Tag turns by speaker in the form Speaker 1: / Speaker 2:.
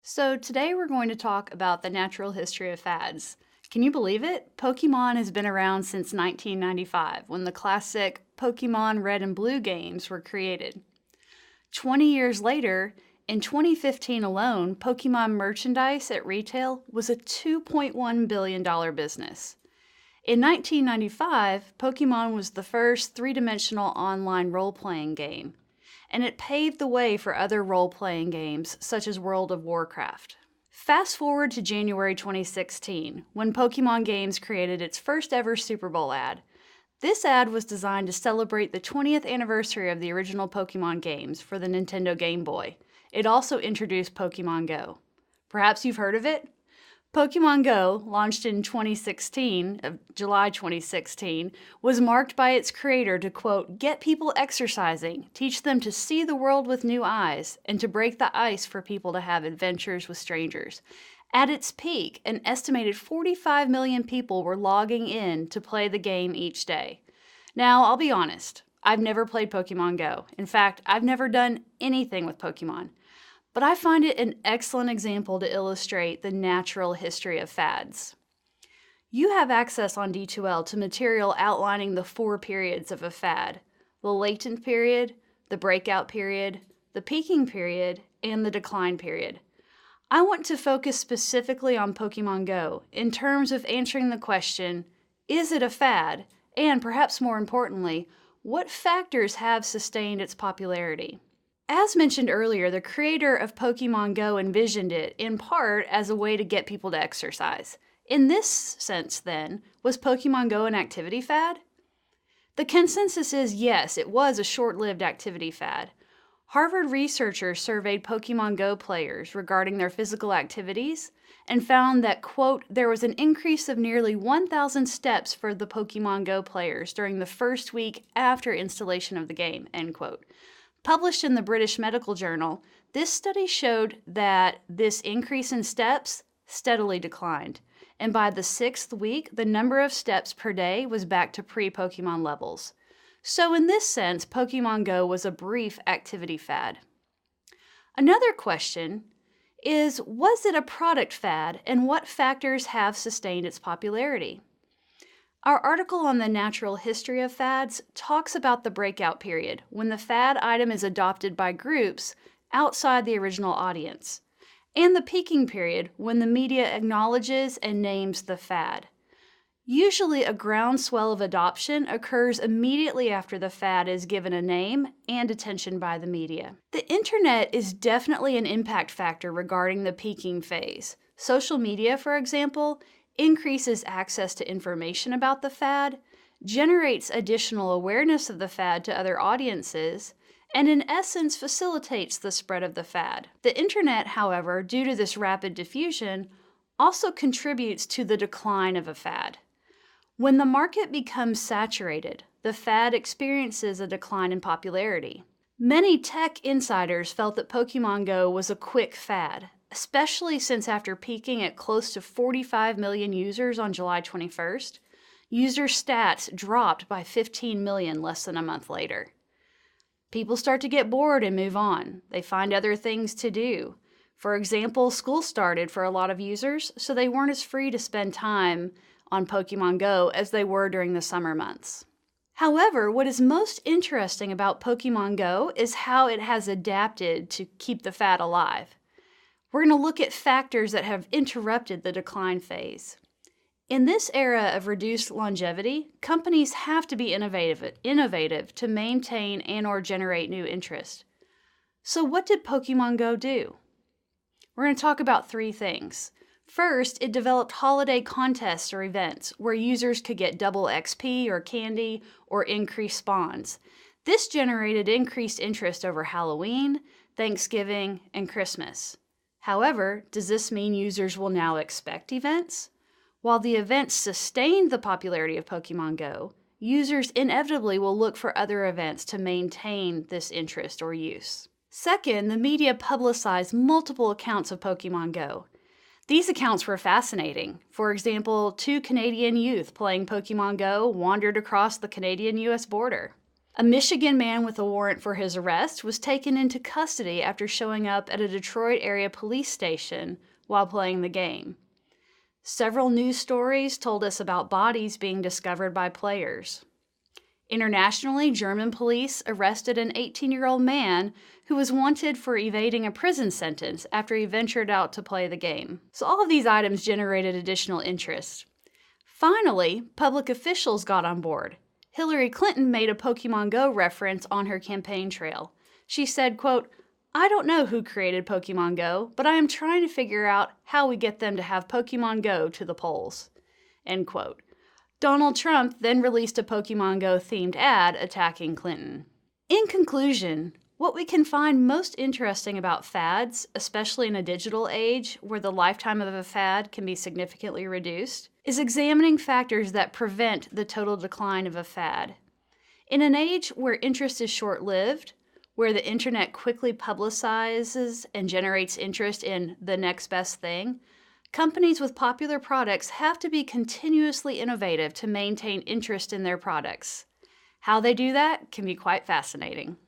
Speaker 1: So today we're going to talk about the natural history of fads. Can you believe it? Pokemon has been around since 1995, when the classic Pokemon Red and Blue games were created. 20 years later, in 2015 alone, Pokemon merchandise at retail was a $2.1 billion business. In 1995, Pokemon was the first three-dimensional online role-playing game, and it paved the way for other role-playing games such as World of Warcraft. Fast forward to January 2016, when Pokemon Games created its first ever Super Bowl ad. This ad was designed to celebrate the 20th anniversary of the original Pokemon games for the Nintendo Game Boy. It also introduced Pokemon Go. Perhaps you've heard of it? Pokemon Go, launched in July 2016, was marked by its creator to, quote, get people exercising, teach them to see the world with new eyes, and to break the ice for people to have adventures with strangers. At its peak, an estimated 45 million people were logging in to play the game each day. Now, I'll be honest, I've never played Pokemon Go. In fact, I've never done anything with Pokemon. But I find it an excellent example to illustrate the natural history of fads. You have access on D2L to material outlining the 4 periods of a fad: the latent period, the breakout period, the peaking period, and the decline period. I want to focus specifically on Pokemon Go in terms of answering the question, is it a fad? And perhaps more importantly, what factors have sustained its popularity? As mentioned earlier, the creator of Pokemon Go envisioned it, in part, as a way to get people to exercise. In this sense, then, was Pokemon Go an activity fad? The consensus is yes, it was a short-lived activity fad. Harvard researchers surveyed Pokemon Go players regarding their physical activities and found that, quote, there was an increase of nearly 1,000 steps for the Pokemon Go players during the first week after installation of the game, end quote. Published in the British Medical Journal, this study showed that this increase in steps steadily declined, and by the 6th week, the number of steps per day was back to pre-Pokemon levels. So in this sense, Pokemon Go was a brief activity fad. Another question is, was it a product fad, and what factors have sustained its popularity? Our article on the natural history of fads talks about the breakout period, when the fad item is adopted by groups outside the original audience, and the peaking period, when the media acknowledges and names the fad. Usually, a groundswell of adoption occurs immediately after the fad is given a name and attention by the media. The internet is definitely an impact factor regarding the peaking phase. Social media, for example, increases access to information about the fad, generates additional awareness of the fad to other audiences, and in essence facilitates the spread of the fad. The internet, however, due to this rapid diffusion, also contributes to the decline of a fad. When the market becomes saturated, the fad experiences a decline in popularity. Many tech insiders felt that Pokemon Go was a quick fad, especially since after peaking at close to 45 million users on July 21st, user stats dropped by 15 million less than a month later. People start to get bored and move on. They find other things to do. For example, school started for a lot of users, so they weren't as free to spend time on Pokemon Go as they were during the summer months. However, what is most interesting about Pokemon Go is how it has adapted to keep the fad alive. We're going to look at factors that have interrupted the decline phase. In this era of reduced longevity, companies have to be innovative to maintain and/or generate new interest. So what did Pokemon Go do? We're going to talk about 3 things. First, it developed holiday contests or events where users could get double XP or candy or increased spawns. This generated increased interest over Halloween, Thanksgiving, and Christmas. However, does this mean users will now expect events? While the events sustained the popularity of Pokemon Go, users inevitably will look for other events to maintain this interest or use. Second, the media publicized multiple accounts of Pokemon Go. These accounts were fascinating. For example, 2 Canadian youth playing Pokemon Go wandered across the Canadian-US border. A Michigan man with a warrant for his arrest was taken into custody after showing up at a Detroit area police station while playing the game. Several news stories told us about bodies being discovered by players. Internationally, German police arrested an 18-year-old man who was wanted for evading a prison sentence after he ventured out to play the game. So all of these items generated additional interest. Finally, public officials got on board. Hillary Clinton made a Pokemon Go reference on her campaign trail. She said, quote, "I don't know who created Pokemon Go, but I am trying to figure out how we get them to have Pokemon Go to the polls." End quote. Donald Trump then released a Pokemon Go themed ad attacking Clinton. In conclusion, what we can find most interesting about fads, especially in a digital age where the lifetime of a fad can be significantly reduced, is examining factors that prevent the total decline of a fad. In an age where interest is short-lived, where the internet quickly publicizes and generates interest in the next best thing, companies with popular products have to be continuously innovative to maintain interest in their products. How they do that can be quite fascinating.